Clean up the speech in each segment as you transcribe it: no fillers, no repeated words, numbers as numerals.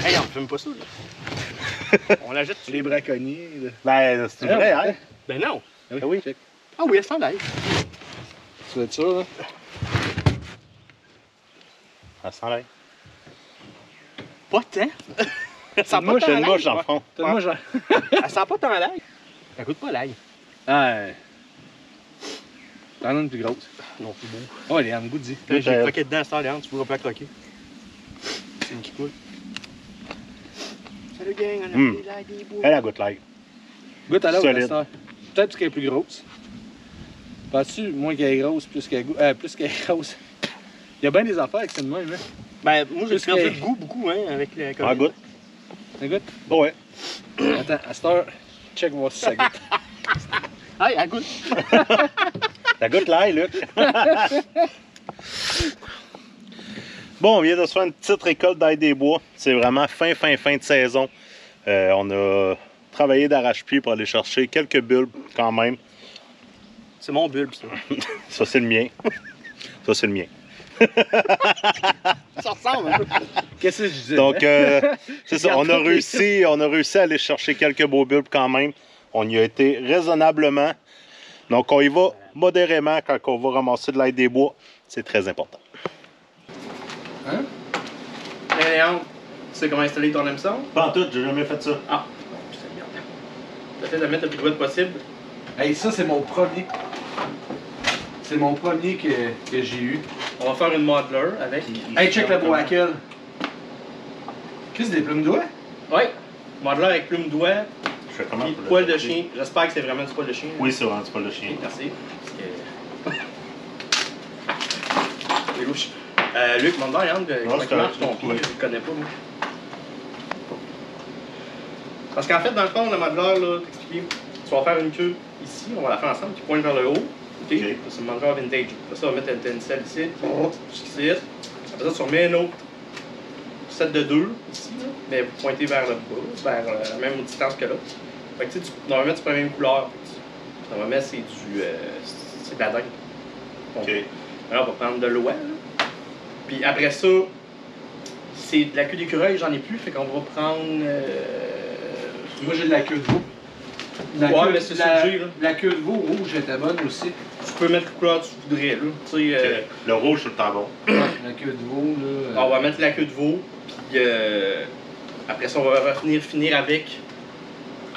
Hey, on fume pas ça, là. On l'achète. Les braconniers, là. Ben, c'est vrai, hein? Ben non. Ah oui. Check. Ah oui, elle s'en aille. Tu veux être sûr, là? Ça sent l'ail. Pas tant. Elle sent Une mouche, tant une l'ail, mouche dans le ouais. fond. T'as moi, genre. Elle sent pas tant l'ail. Elle goûte pas l'ail. Ah. T'en as une plus grosse. Non, c'est beau. Oh, elle est en goût dit. Là, j'ai croqué dedans, ça, Léandre, tu pourras pas croquer. C'est une qui coule. Salut, gang, on a Mm. pris l'ail des bois. Elle a goûte l'ail. Goûte à l'autre, Solide. la star. Peut-être parce qu'elle est plus grosse. Penses-tu, moins qu'elle est grosse, plus qu'elle plus qu'elle est grosse? Il y a bien des affaires avec ça de même, hein? Ben, moi, j'ai Plus perdu que- le goût beaucoup, hein, avec le Ah, goûte. Ça goûte? Oh, ouais. Attends, à cette heure, check voir si ça goûte. Ah, elle goûte. Ça goûte l'ail, Luc. Bon, on vient de se faire une petite récolte d'ail des bois. C'est vraiment fin de saison. On a travaillé d'arrache-pied pour aller chercher quelques bulbes quand même. C'est mon bulbe, ça. Ça, c'est le mien. Ça, c'est le mien. Ça ressemble un peu. Qu'est-ce que je disais? Donc, c'est ça. On a réussi à aller chercher quelques beaux bulbes quand même. On y a été raisonnablement. Donc, on y va modérément quand on va ramasser de l'ail des bois. C'est très important. Hein? Hey, Léandre, tu sais comment installer ton hameçon? Pas en tout, j'ai jamais fait ça. Ah, putain, merde. T'essaies de mettre le plus gros possible. Hey, ça, c'est mon premier. C'est mon premier que j'ai eu. On va faire une modeler avec. Hey, check le bois à quel. Qu'est-ce que des plumes d'oie? Ouais, modeler avec plume doigt, Je fais comment puis pour le poil de sortir? chien. J'espère que c'est vraiment du poil de chien. Oui, c'est vraiment du poil de chien. Merci. Parce que... C'est louche. Luc, montre-moi, Léandre, comment c'est il marche correct, ton c'est pied. correct. Je le connais pas, moi. Parce qu'en fait, dans le fond, le modeler, là, t'expliquer, tu vas faire une queue ici, on va la faire ensemble, qui pointe vers le haut. OK? OK. C'est le modeler vintage. Après ça, on va mettre une selle ici, jusqu'ici. Après ça, tu remets un autre set de 2 ici, là, mais pointé vers le bas, vers la même distance que l'autre. Fait que tu sais, normalement, tu prends la même couleur. Normalement, c'est du. C'est de la dingue. OK. Alors, on va prendre de l'oie, là. Puis après ça, c'est de la queue d'écureuil, j'en ai plus, fait qu'on va prendre. Moi, j'ai de la queue de veau. Ouais, mais c'est ça que j'ai, là. La queue de veau rouge était bonne aussi. Tu peux mettre la couleur que tu voudrais, là. Tu sais, OK. Le rouge, c'est le temps bon. La queue de veau, là. on va mettre la queue de veau, puis après ça, on va finir avec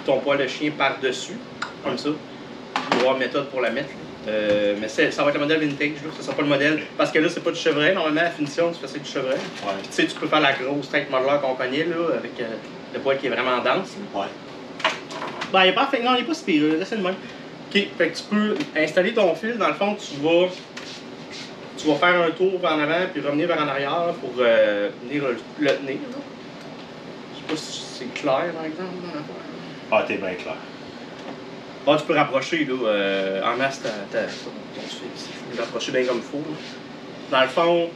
ton poil de chien par-dessus, comme ça. Il va y avoir une méthode pour la mettre. Mais ça va être le modèle vintage, là. Ça sera pas le modèle. Parce que là, c'est pas du chevreuil. Normalement, à la finition, tu fais ça avec du chevreuil. Ouais. Puis tu sais, tu peux faire la grosse tête modeler qu'on connaît, là, avec le poil qui est vraiment dense. Là. Ouais. Ben, il est pas fait. Non, il est pas si pire, laissez le même. Ok, fait que tu peux installer ton fil. Dans le fond, tu vas faire un tour vers en avant puis revenir vers en arrière pour venir le tenir. Là. Je sais pas si c'est clair, par exemple. Dans l'affaire. Ah, t'es bien clair. Ah, tu peux rapprocher, là, en masse ton fil ici. Tu peux rapprocher bien comme il faut. Là. Dans le fond,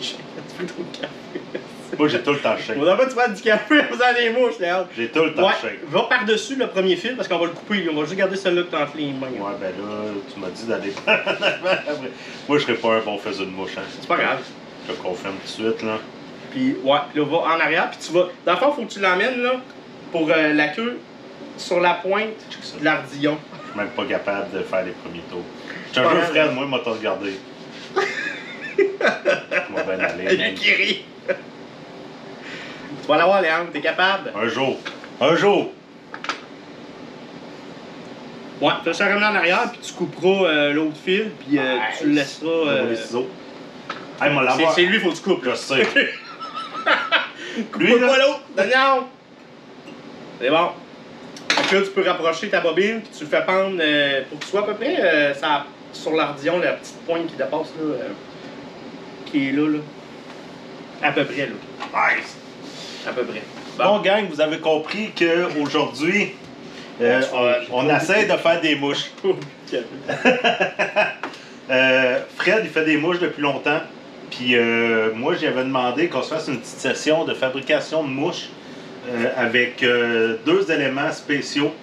j'ai fait trop de café. Moi, j'ai tout le temps shake. On va pas te faire du café en faisant des mouches, Léandre. J'ai tout le temps Ouais, shake. va par-dessus le premier fil parce qu'on va le couper. On va juste garder celui-là que t'as entre les mains. Ouais, ben là, tu m'as dit d'aller. Moi, je serais pas un bon faiseur de mouche, hein. C'est pas grave. Je te confirme tout de suite, là. Puis, ouais, là, va en arrière. Puis tu vas. Dans le fond, faut que tu l'emmènes, là, pour la queue sur la pointe de l'ardillon. Je suis même pas capable de faire les premiers tours. Je suis Pas un jeu mal, Fred, hein. moi, il m'a tout regardé. Je vais bien aller. Lui qui rit. Tu vas l'avoir, Léandre, t'es capable? Un jour. Un jour. Ouais, tu vas ça ramener en arrière, puis tu couperas l'autre fil, puis tu le laisseras. On va les ciseaux. Hey, moi, l'avoir. C'est lui, faut que tu coupes. Je sais. Coupe pas l'autre! Non! C'est bon. Fait que là, tu peux rapprocher ta bobine, puis tu le fais pendre pour que tu sois à peu près sur l'ardillon, la petite pointe qui dépasse, là, qui est là, là. À peu près, là. Nice. À peu près. Bon, gang, vous avez compris qu'aujourd'hui, on essaie de faire des mouches. Fred, il fait des mouches depuis longtemps. Puis moi, j'avais demandé qu'on se fasse une petite session de fabrication de mouches avec 2 éléments spéciaux.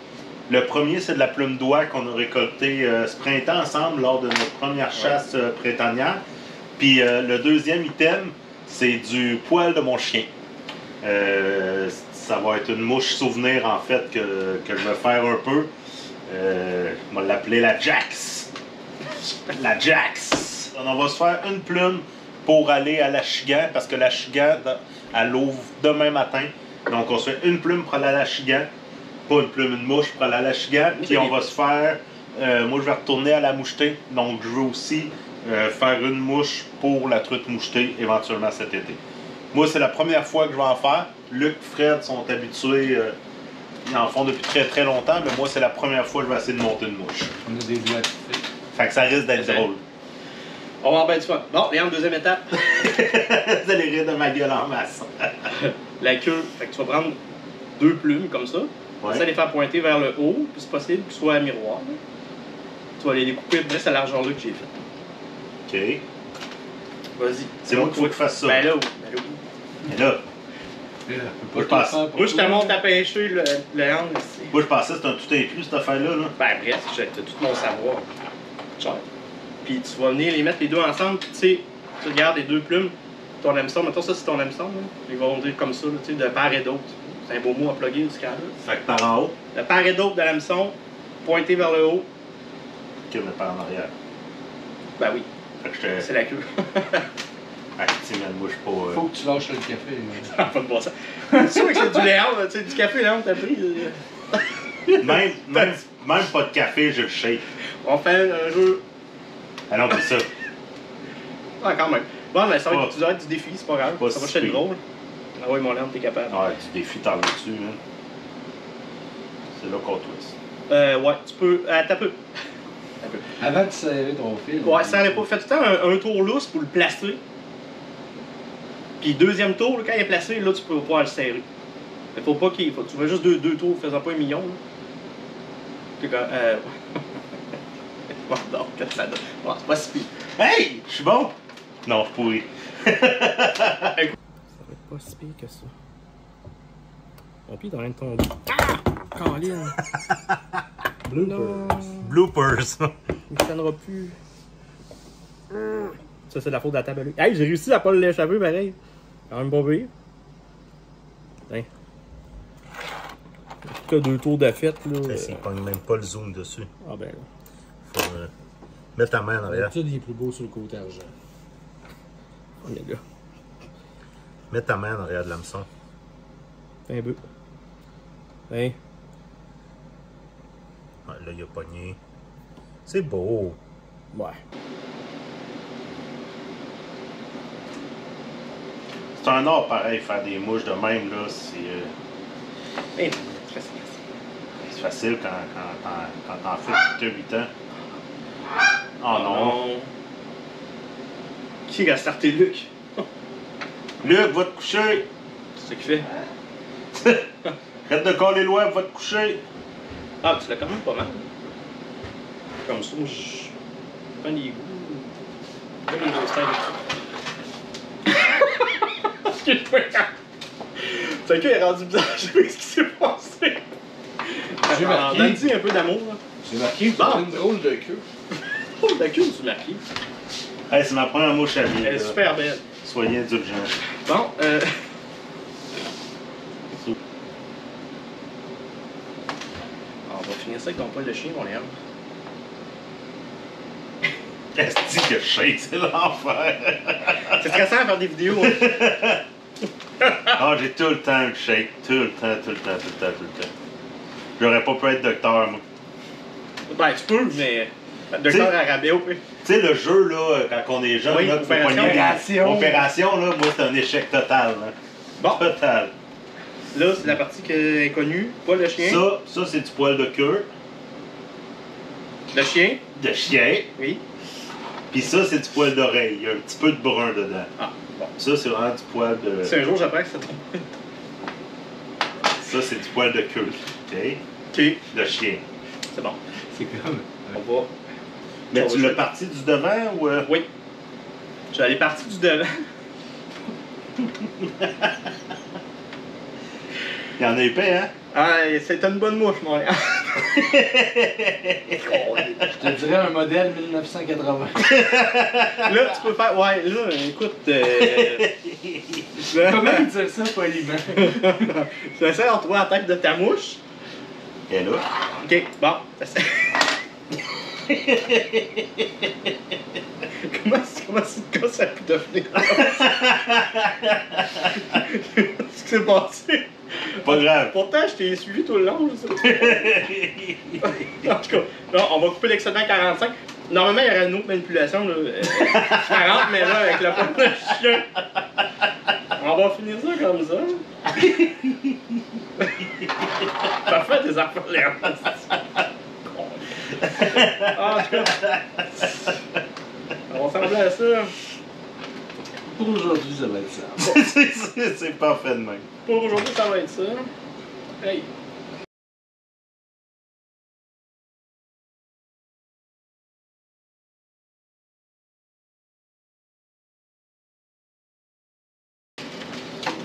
Le premier, c'est de la plume d'oie qu'on a récoltée ce printemps ensemble lors de notre première chasse printanière. Puis le deuxième item, c'est du poil de mon chien. Ça va être une mouche souvenir en fait que je vais faire un peu. On va l'appeler la Jax. La Jax. On va se faire une plume pour aller à l'Achigan parce que l'Achigan, elle ouvre demain matin. Donc on se fait une plume pour aller à l'Achigan. Pas une plume, une mouche pour aller à l'Achigan. Puis on va se faire... moi je vais retourner à la mouchetée. Donc je veux aussi faire une mouche pour la truite mouchetée éventuellement cet été. Moi c'est la première fois que je vais en faire. Luc, Fred sont habitués... ils en font depuis très très longtemps, mais moi c'est la première fois que je vais essayer de monter une mouche. On a des doigts de Fait que ça risque d'être drôle. On va avoir bien du fun. Bon, regarde, deuxième étape. Vous allez rire de ma gueule en masse. La queue. Fait que tu vas prendre 2 plumes comme ça. Ouais. Ça les faire pointer vers le haut, puis c'est possible qu'ils soient à miroir. Là. Tu vas les découper juste à l'argent-là que j'ai fait. OK. Vas-y. C'est moi qu'il faut que je fasse ça. Ben là, oui. Ben là, oui. Mais là, Moi, je passe. Moi, je te montre à pêcher le angle ici. moi je pensais que c'était un tout inclus cette affaire-là. Là. Ben bref, j'ai tout mon savoir. Genre. Puis tu vas venir les mettre les deux ensemble, puis tu sais, tu regardes les 2 plumes, ton hameçon, mettons ça c'est ton hameçon, là. Ils vont dire comme ça, là, tu sais, de part et d'autre. C'est un beau mot à plugger du cas là. Fait que par en haut, De part et d'autre de l'hameçon, pointé vers le haut, que mais par en arrière. ben oui, Fait que je c'est la queue. effectivement, moi je suis pas. Faut que tu lâches le café. Pas de bon sens. C'est sûr que c'est du Léon, tu sais, du café Léon t'as pris. Même pas de café, je le shake. On fait un jeu. Ah non, c'est ça. Ah, quand même. Bon, mais ça va Pas- être, tu dois être du défi, c'est pas grave. pas Ça va si être pire. drôle. Ah oui, mon âme, t'es capable. Ouais, du défi, t'en dessus. Hein. C'est là qu'on twist. Ouais, tu peux. T'as peu. Avant de serrer ton fil. Ouais, ça allait pas. Fais tout le temps un tour lousse pour le placer. Puis deuxième tour, là, quand il est placé, là, tu peux pas le serrer. Mais faut pas qu'il. Tu veux juste deux tours, faisant pas 1 million. Là. Puis quand. Bon, donc, qu'est-ce que ça donne? Bon, c'est pas si pire. Hey! Je suis bon? Non, je suis pourri. Ça va être pas si pire que ça. Mon pied est en train de tomber. Ah! Caroline! Non! Bloopers. Il ne tiendra plus. Ça, c'est de la faute de la table à lui. Hey, j'ai réussi à pas l'échapper pareil. Quand même pas pire. Hein. En tout cas, 2 tours de fête, là. Il pogne même pas le zoom dessus. Ah ben là. Faut mettre ta main en arrière. D'habitude, il est plus beau sur le côté argent. On est là. Mets ta main en arrière de l'hameçon. Un peu. Hein. Ouais, là, il a pogné. C'est beau. Ouais. C'est un art pareil, faire des mouches de même, là. C'est Hey, c'est facile. c'est facile quand t'en fais depuis 8 ans. Oh non. Qui a starté Luc? Luc, va te coucher. C'est ce qu'il fait. Arrête de coller loin, va te coucher. Ah, tu l'as quand même pas mal. Comme ça, je prends les goûts. Comme les deux steaks. Excuse-moi. C'est qu'il est rendu bizarre, je sais pas ce qui s'est passé. J'ai marqué. Donne-y un peu d'amour, là. J'ai marqué que Bon. une drôle de queue. Oh, la queue, tu marqué. Hey, c'est ma première mouche à vie. Elle est là. super belle. Soyez indulgents. Bon, on va finir ça avec ton poil de chien, mon Léon. Qu'est-ce que je shake, c'est l'enfer. C'est stressant à faire des vidéos. Hein? Ah, j'ai tout le temps le shake. Tout le temps. J'aurais pas pu être docteur, moi. Ben, tu peux, mais. Docteur Arabia, oui. Tu sais, le jeu, là, quand on est jeune, Oui, là, tu peux opération. pogner- Opération, là, moi, c'est un échec total. Là. Bon, Total. là, c'est la partie qui est connue. Poil de chien. Ça c'est du poil de queue, Le chien. de chien. Oui. Puis ça, c'est du poil d'oreille. Il y a un petit peu de brun dedans. Ah, bon. Ça, c'est vraiment du poil de... Si un jour j'apprends que c'est ton. Ça, c'est du poil de queue. OK? Ok, De chien. c'est bon. C'est comme. On va. Mais On tu va l'as parti du devant ou... Oui. Je suis allé partir du devant. Il y en a épais, hein? Ah, c'est une bonne mouche, mon Léon. Je te dirais un modèle 1980. Là, tu peux faire. Ouais, là, écoute. Comment dire ça poliment? Tu essaies de retrouver la tête de ta mouche. Et là. Ok, bon. comment c'est que ça a pu devenir? Qu'est-ce qui s'est passé? Pas grave. Pourtant, je t'ai suivi tout le long, je sais pas. En tout cas, là, on va couper l'excédent 45. Normalement, il y aurait une autre manipulation, là, 40, mais là, avec le poil de chien, on va finir ça comme ça. Parfait, tes affaires l'air. En tout cas, on va ressembler à ça. Pour aujourd'hui, ça va être ça. C'est parfait de même. Pour aujourd'hui, ça va être ça. Hey.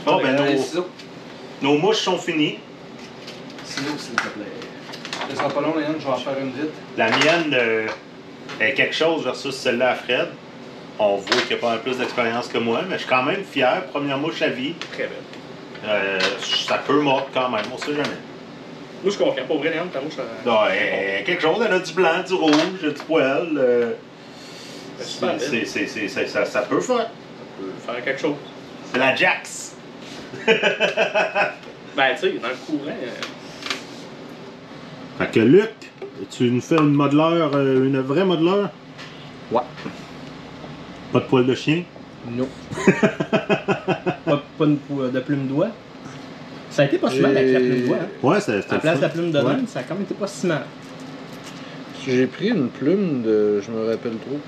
Bon, ben, Ciseaux. nos mouches sont finies. Ciseaux, s'il te plaît. Ça sera pas long, Léon, je vais en faire une vite. La mienne est quelque chose versus celle-là à Fred. On voit qu'il a pas mal plus d'expérience que moi, mais je suis quand même fier. Première mouche à vie. Très belle. Ça peut mordre quand même, on sait jamais. Moi, je suis confiant. Pour vrai, Léon, ta mouche. Quelque chose, elle a du blanc, du rouge, du poil. Super belle. Ça peut faire. Faire quelque chose. C'est la Jax. Ben, tu sais, dans le courant. Fait que Luc, tu nous fais une modeleur, une vraie modeleur? Ouais. Pas de poil de chien? Non. pas de plume d'oie. Ça a été pas si mal avec la plume d'oie. Hein? Ouais, c'était À la place de la plume de ouais. laine, ça a quand même été pas si mal. J'ai pris une plume de. Je me rappelle trop.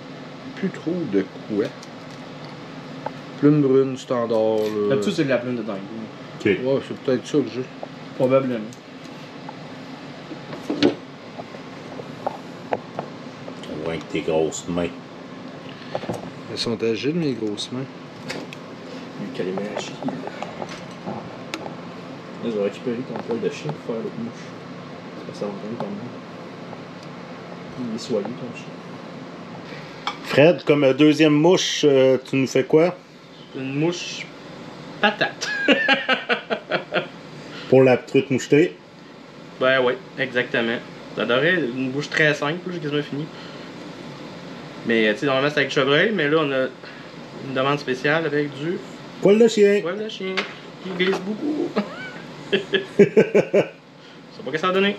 Plus trop de quoi. Plume brune standard. Là. D'habitude, c'est de la plume de dingue. Ok. Ouais, c'est peut-être ça que j'ai. Probablement. Ouais, avec tes grosses mains. Elles sont agiles, mes grosses mains. Quelle magie. Là, je vais récupérer ton poil de chien pour faire l'autre mouche. C'est pas ça, on quand même. Il est soyeux, ton chien. Fred, comme deuxième mouche, tu nous fais quoi? Une mouche patate. Pour la truite mouchetée? Ben oui, exactement. J'adorais une bouche très simple, j'ai quasiment fini. Mais tu sais, normalement c'est avec chevreuil, mais là on a une demande spéciale avec du Poil de chien! poil de chien qui glisse beaucoup. Je sais pas ce que ça va donner.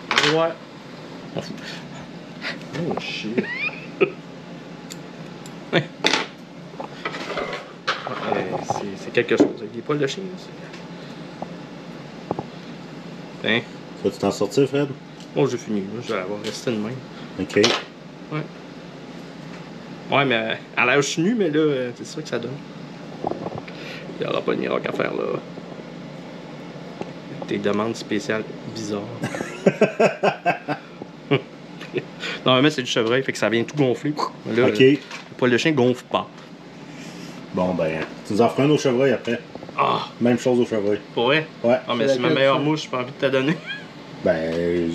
On va voir. On fout. Oh shit. C'est quelque chose avec des poils de chien. Hein? Vas-tu t'en sortir, Fred? Oh, j'ai fini. Là. Je vais avoir resté de même. Ok. Ouais. Ouais, mais à l'air nu, mais là, c'est ça que ça donne. Il n'y aura pas de miracle à faire là. Tes demandes spéciales bizarres. Normalement, c'est du chevreuil, fait que ça vient tout gonfler. Là, Ok. le poil de chien gonfle pas. Bon, ben, tu nous en feras un au chevreuil après. Ah, Même chose au chevreuil. pour vrai? Ouais. Ah, mais c'est ma meilleure mouche, j'ai pas envie de te la donner. Ben,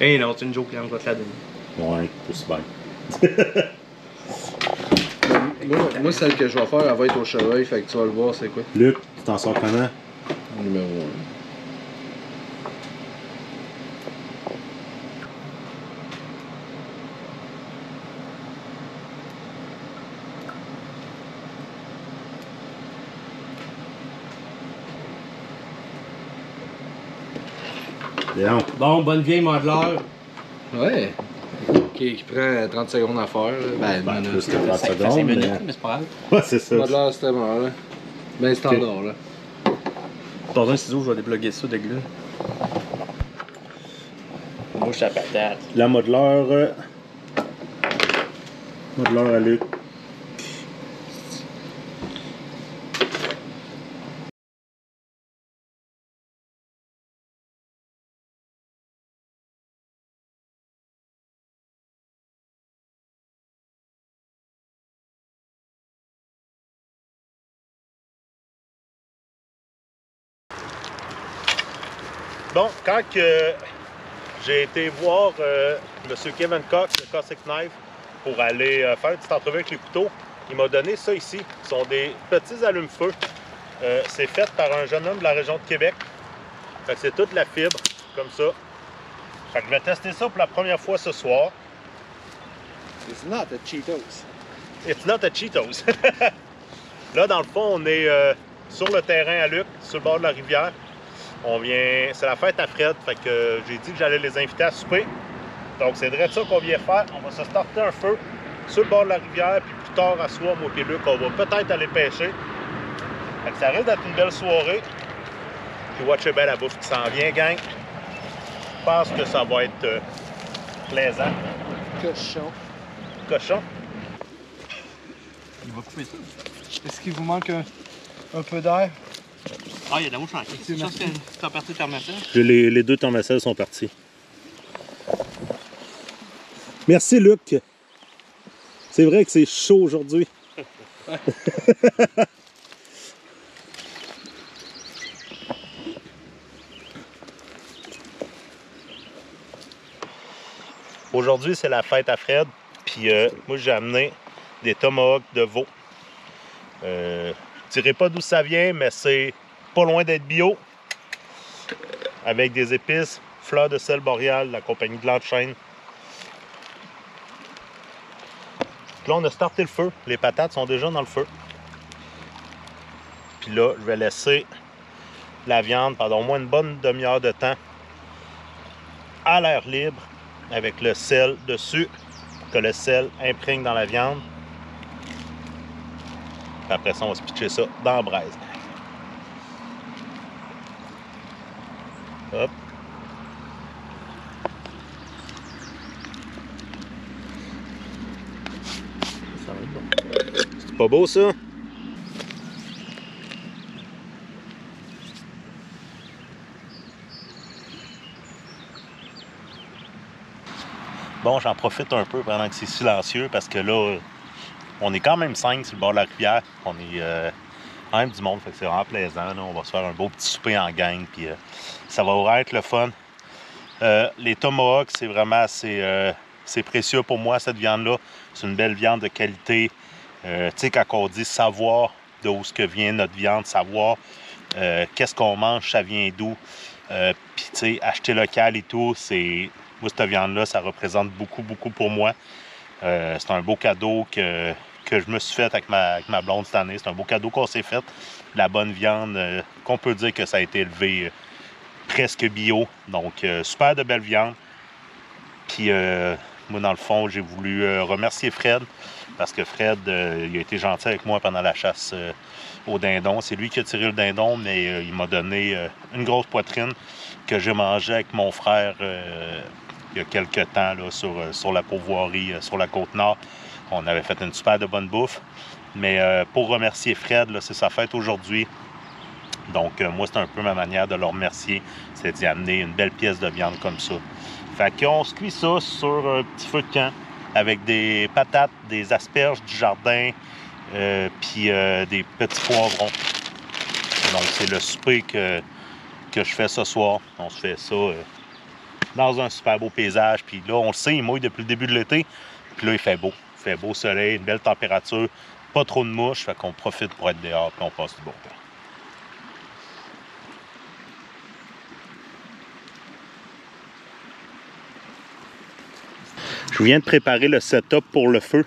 Eh non, c'est une joke, là, je vais te la donner. ouais, aussi bien. Moi, celle que je vais faire, elle va être au chevreuil, fait que tu vas le voir, c'est quoi? Luc, tu t'en sors comment? Numéro 1. Léon. Bon, bonne vieille modeleur. Ouais. Qui prend 30 secondes à faire. Ben, Ben, une plus que minute. 30 Ça fait secondes. 5 minutes, Mais... mais c'est pas grave. Ouais, c'est ça. Pas de l'air, c'était mort, là. Ben standard, là. Dans un ciseau, je vais débloquer ça de glue. Mouche à patate. La modeleur. Modeleur à Luc. Bon, quand que j'ai été voir M. Kevin Cox de Cossack Knife pour aller faire une petite entrevue avec les couteaux. Il m'a donné ça ici. Ce sont des petits allume-feu. C'est fait par un jeune homme de la région de Québec. Fait que c'est toute la fibre, comme ça. Fait que je vais tester ça pour la première fois ce soir. It's not a Cheetos. It's not a Cheetos. Là, dans le fond, on est sur le terrain à Luc, sur le bord de la rivière. On vient... C'est la fête à Fred, fait que j'ai dit que j'allais les inviter à souper. Donc, c'est vrai ça qu'on vient faire. On va se starter un feu sur le bord de la rivière, puis plus tard, à soir, moi et Luc, on va peut-être aller pêcher. Fait que ça risque d'être une belle soirée. Puis watchez bien la bouffe qui s'en vient, gang. Je pense que ça va être plaisant. Cochon. Cochon. Il va couper ça. Est-ce qu'il vous manque un peu d'air? Ah, il y a de la mouche en caisse. Je pense que tu as parti ta machine. Les deux tournesols sont partis. Merci, Luc. C'est vrai que c'est chaud aujourd'hui. Aujourd'hui, c'est la fête à Fred. Puis moi, j'ai amené des tomahawks de veau. Je ne dirai pas d'où ça vient, mais c'est pas loin d'être bio. Avec des épices, fleurs de sel boréal, la compagnie de l'Enchaîne. Là, on a starté le feu. Les patates sont déjà dans le feu. Puis là, je vais laisser la viande pendant au moins une bonne demi-heure de temps à l'air libre avec le sel dessus, que le sel imprègne dans la viande. Puis après ça, on va se pitcher ça dans la braise. Hop. Ça va être bon. C'est pas beau, ça? Bon, j'en profite un peu pendant que c'est silencieux parce que là, on est quand même 5 sur le bord de la rivière. On est quand même du monde, fait que c'est vraiment plaisant. Là. On va se faire un beau petit souper en gang, puis ça va vraiment être le fun. Les tomahawks, c'est vraiment c'est précieux pour moi, cette viande-là. C'est une belle viande de qualité. Tu sais, quand on dit savoir d'où ce que vient notre viande, savoir qu'est-ce qu'on mange, ça vient d'où. Puis, tu sais, acheter local et tout, c'est... Moi, cette viande-là, ça représente beaucoup, beaucoup pour moi. C'est un beau cadeau que je me suis fait avec ma blonde cette année. C'est un beau cadeau qu'on s'est fait. La bonne viande, qu'on peut dire que ça a été élevé presque bio. Donc, super de belle viande. Puis, moi, dans le fond, j'ai voulu remercier Fred. Parce que Fred, il a été gentil avec moi pendant la chasse au dindon. C'est lui qui a tiré le dindon, mais il m'a donné une grosse poitrine que j'ai mangée avec mon frère il y a quelques temps là, sur la pourvoirie, sur la Côte-Nord. On avait fait une super de bonne bouffe. Mais pour remercier Fred, là, c'est sa fête aujourd'hui. Donc, moi, c'est un peu ma manière de le remercier. C'est d'y amener une belle pièce de viande comme ça. Fait qu'on se cuit ça sur un petit feu de camp avec des patates, des asperges du jardin, puis des petits poivrons. Donc, c'est le souper que je fais ce soir. On se fait ça dans un super beau paysage. Puis là, on le sait, il mouille depuis le début de l'été. Puis là, il fait beau. Il fait beau soleil, une belle température, pas trop de mouches. Fait qu'on profite pour être dehors, puis on passe du bon temps. Je viens de préparer le setup pour le feu.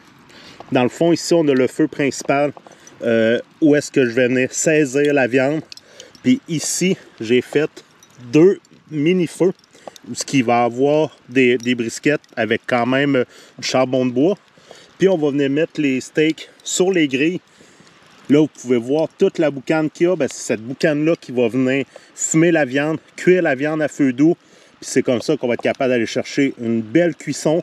Dans le fond, ici, on a le feu principal où est-ce que je vais venir saisir la viande. Puis ici, j'ai fait 2 mini-feux où ce qui va avoir des brisquettes avec quand même du charbon de bois. Puis on va venir mettre les steaks sur les grilles. Là, vous pouvez voir toute la boucane qu'il y a. Ben, c'est cette boucane-là qui va venir fumer la viande, cuire la viande à feu doux. Puis c'est comme ça qu'on va être capable d'aller chercher une belle cuisson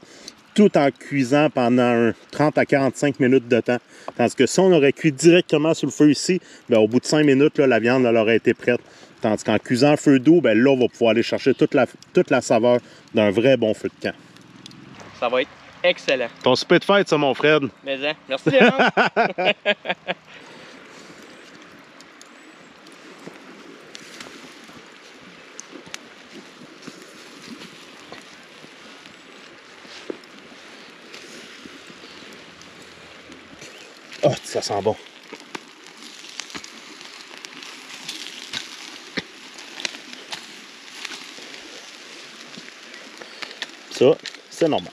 tout en cuisant pendant 30 à 45 minutes de temps. Tandis que si on aurait cuit directement sur le feu ici, bien, au bout de 5 minutes, là, la viande elle aurait été prête. Tandis qu'en cuisant à feu doux, bien, là, on va pouvoir aller chercher toute la saveur d'un vrai bon feu de camp. Ça va être excellent. Ton souper de fête, ça, mon Fred. Mais hein, merci, Léon. ça sent bon. Ça, c'est normal.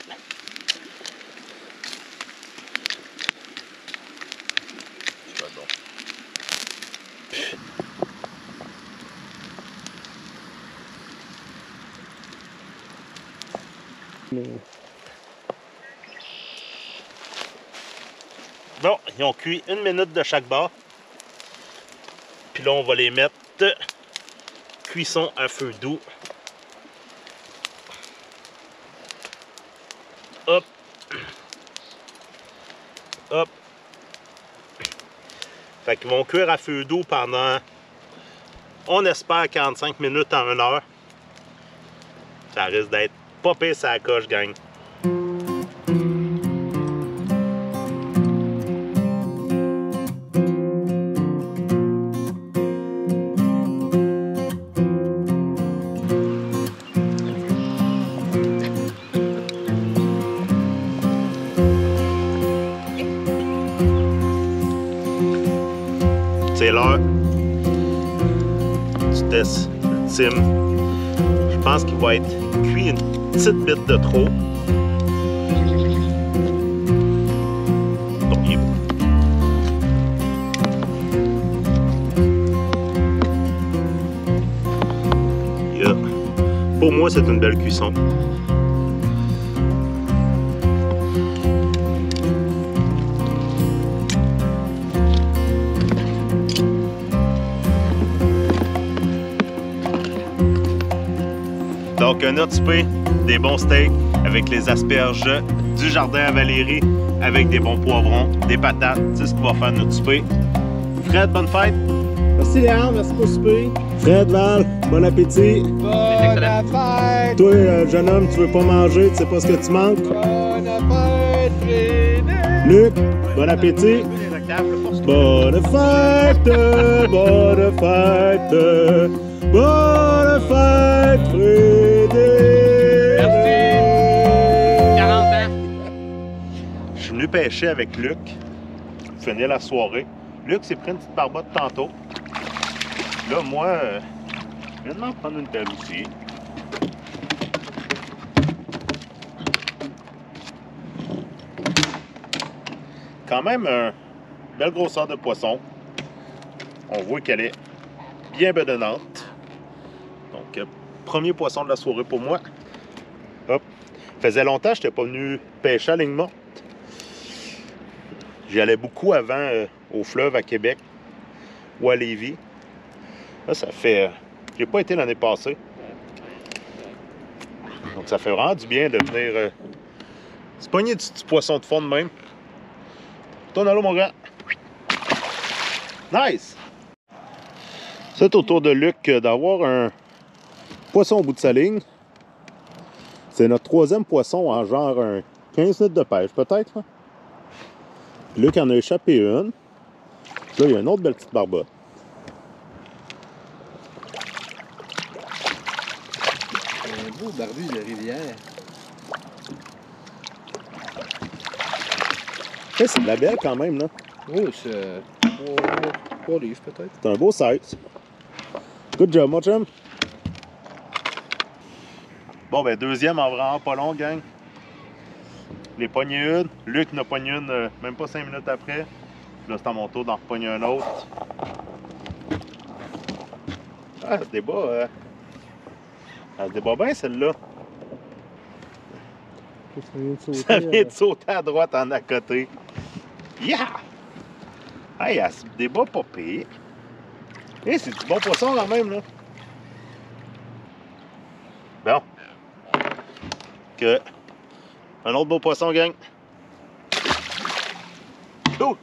Bon, ils ont cuit 1 minute de chaque bord. Puis là, on va les mettre cuisson à feu doux. Hop. Hop. Fait qu'ils vont cuire à feu doux pendant, on espère, 45 minutes à 1 heure. Ça risque d'être pas pire ça coche, gang. C'est l'heure du test ultime. Je pense qu'il va être cuit une petite bite de trop. Donc, yeah. Pour moi, c'est une belle cuisson. Donc un autre souper, des bons steaks avec les asperges du jardin à Valérie, avec des bons poivrons, des patates, c'est ce qui va faire notre souper. Fred, bonne fête! Merci Léon, merci pour le souper. Fred, Val, bon appétit! Bonne fête! Toi, jeune homme, tu veux pas manger, tu sais pas ce que tu manques? Bonne fête, Frédéric! Luc, bon appétit! Bonne fête! Bonne fête! Bonne fête, Frédéric! Merci! 40 ans! Je suis venu pêcher avec Luc, finir la soirée. Luc s'est pris une petite barbotte tantôt. Là, moi, je viens de m'en prendre une belle aussi. Quand même, une belle grosseur de poisson. On voit qu'elle est bien bedonnante. Donc, premier poisson de la soirée pour moi. Hop. Faisait longtemps que je n'étais pas venu pêcher à ligne morte. J'y allais beaucoup avant au fleuve à Québec ou à Lévis. Là, ça fait... j'ai pas été l'année passée. Donc, ça fait vraiment du bien de venir se pogner du petit poisson de fond de même. Tourne à l'eau, mon gars. Nice! C'est au tour de Luc d'avoir un poisson au bout de sa ligne. C'est notre troisième poisson en genre un 15 litres de pêche, peut-être. Hein? Luc en a échappé une. Là, il y a une autre belle petite barbotte. Un beau barbu de rivière. Hey, c'est de la belle quand même, là. Oh, c'est 3 livres peut-être. C'est un beau size. Good job, mon chum. Bon, ben, deuxième en vraiment pas long, gang. Les pogné une. Luc n'a pogné une même pas 5 minutes après. Là, c'est à mon tour d'en repogner un autre. Ah, elle se débat. Elle se débat bien, celle-là. Ça vient de sauter à droite en à côté. Yeah! Hey, elle se débat pas pire. Hey, c'est du bon poisson quand même, là. Bon. Que. Un autre beau poisson, gang. Cool!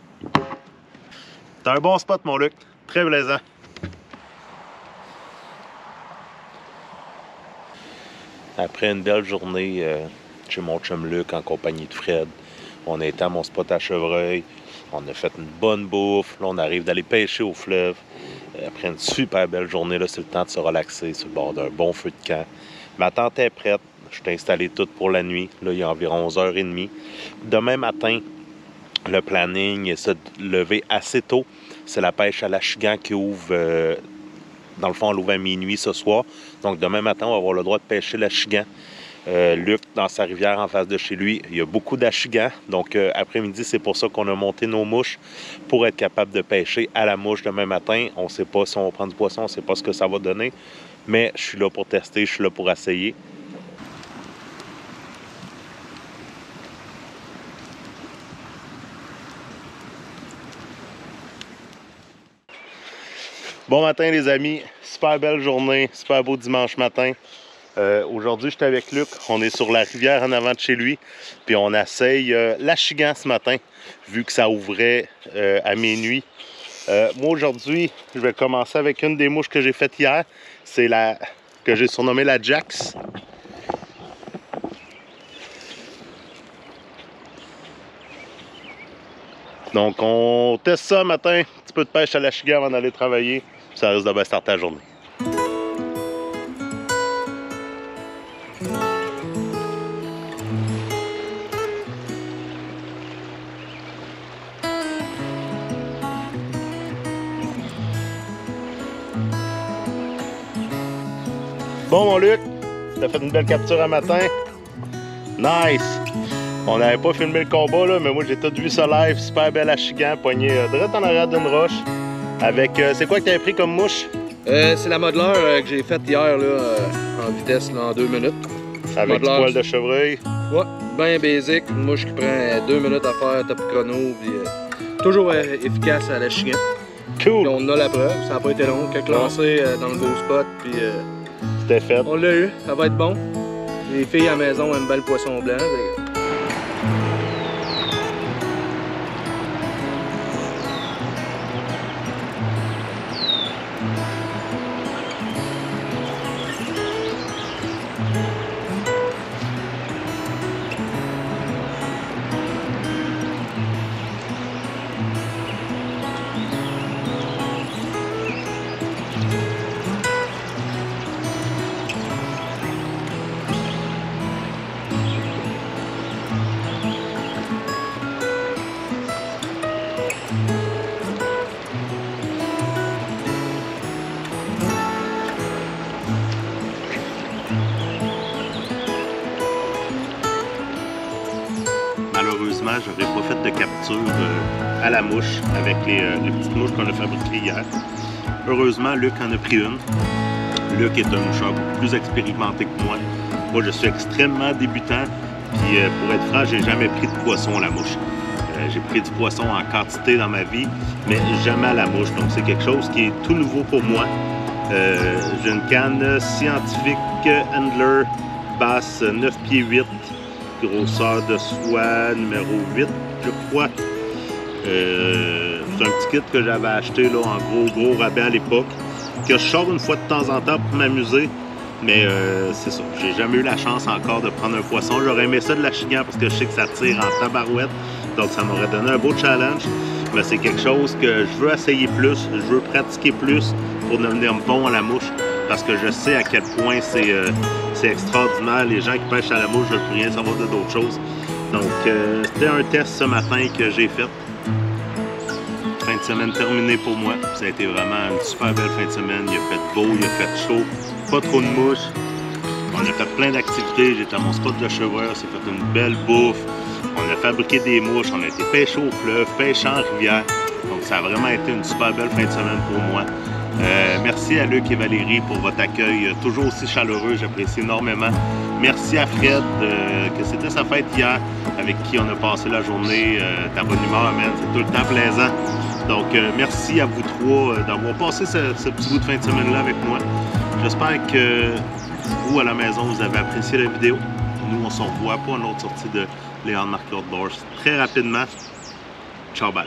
T'as un bon spot, mon Luc. Très plaisant. Après une belle journée chez mon chum Luc en compagnie de Fred, on a été à mon spot à Chevreuil. On a fait une bonne bouffe. Là, on arrive d'aller pêcher au fleuve. Après une super belle journée, là, c'est le temps de se relaxer sur le bord d'un bon feu de camp. Ma tente est prête. Je t'ai installé toute pour la nuit. Là, il y a environ 11h30. Demain matin, le planning et se lever assez tôt. C'est la pêche à l'achigan qui ouvre, dans le fond, elle ouvre à minuit ce soir. Donc demain matin, on va avoir le droit de pêcher l'achigan. Luc, dans sa rivière en face de chez lui, il y a beaucoup d'achigans. Donc après-midi, c'est pour ça qu'on a monté nos mouches pour être capable de pêcher à la mouche demain matin. On ne sait pas si on va prendre du poisson, on ne sait pas ce que ça va donner. Mais je suis là pour tester, je suis là pour essayer. Bon matin les amis, super belle journée, super beau dimanche matin. Aujourd'hui, j'étais avec Luc, on est sur la rivière en avant de chez lui, puis on essaye l'achigan ce matin, vu que ça ouvrait à minuit. Moi aujourd'hui, je vais commencer avec une des mouches que j'ai faites hier, c'est la que j'ai surnommée la Jax. Donc on teste ça matin, un petit peu de pêche à l'achigan avant d'aller travailler, ça risque de bien starter la journée. Bon mon Luc, t'as fait une belle capture un matin. Nice! On n'avait pas filmé le combat là, mais moi j'ai tout vu ça live, super bel achigan, poigné direct en arrière d'une roche. Avec, c'est quoi que t'avais pris comme mouche? C'est la modeleur que j'ai faite hier là, en vitesse là, en 2 minutes. Avec du poil de chevreuil? Ouais, bien basic, une mouche qui prend 2 minutes à faire, top chrono, puis toujours efficace à l'achigan. Cool! Puis on a la preuve, ça n'a pas été long, quelques lancés dans le beau spot, puis c'était fait. On l'a eu, ça va être bon. Les filles à la maison aiment bien le poisson blanc. Malheureusement, je n'aurais pas fait de capture à la mouche avec les petites mouches qu'on a fabriquées hier. Heureusement, Luc en a pris une. Luc est un moucheur beaucoup plus expérimenté que moi. Moi, je suis extrêmement débutant. Puis, pour être franc, j'ai jamais pris de poisson à la mouche. J'ai pris du poisson en quantité dans ma vie, mais jamais à la mouche. Donc, c'est quelque chose qui est tout nouveau pour moi. J'ai une canne scientifique Handler basse 9 pieds 8. Grosseur de soie numéro 8, je crois. C'est un petit kit que j'avais acheté là, en gros rabais à l'époque, que je sors une fois de temps en temps pour m'amuser. Mais c'est ça, j'ai jamais eu la chance encore de prendre un poisson. J'aurais aimé ça de l'achigan parce que je sais que ça tire en tabarouette. Donc ça m'aurait donné un beau challenge. Mais c'est quelque chose que je veux essayer plus, je veux pratiquer plus pour devenir bon à la mouche. Parce que je sais à quel point c'est extraordinaire. Les gens qui pêchent à la mouche, je ne veux rien savoir d'autres choses. Donc, c'était un test ce matin que j'ai fait. Fin de semaine terminée pour moi. Ça a été vraiment une super belle fin de semaine. Il a fait beau, il a fait chaud, pas trop de mouches. On a fait plein d'activités. J'étais à mon spot de chevreuil, on s'est fait une belle bouffe. On a fabriqué des mouches, on a été pêcher au fleuve, pêcher en rivière. Donc, ça a vraiment été une super belle fin de semaine pour moi. Merci à Luc et Valérie pour votre accueil toujours aussi chaleureux, j'apprécie énormément. Merci à Fred, que c'était sa fête hier, avec qui on a passé la journée. Ta bonne humeur, man, c'est tout le temps plaisant. Donc merci à vous trois d'avoir passé ce petit bout de fin de semaine-là avec moi. J'espère que vous, à la maison, vous avez apprécié la vidéo. Nous, on se revoit pour une autre sortie de Léon Marc Outdoors très rapidement. Ciao, bye!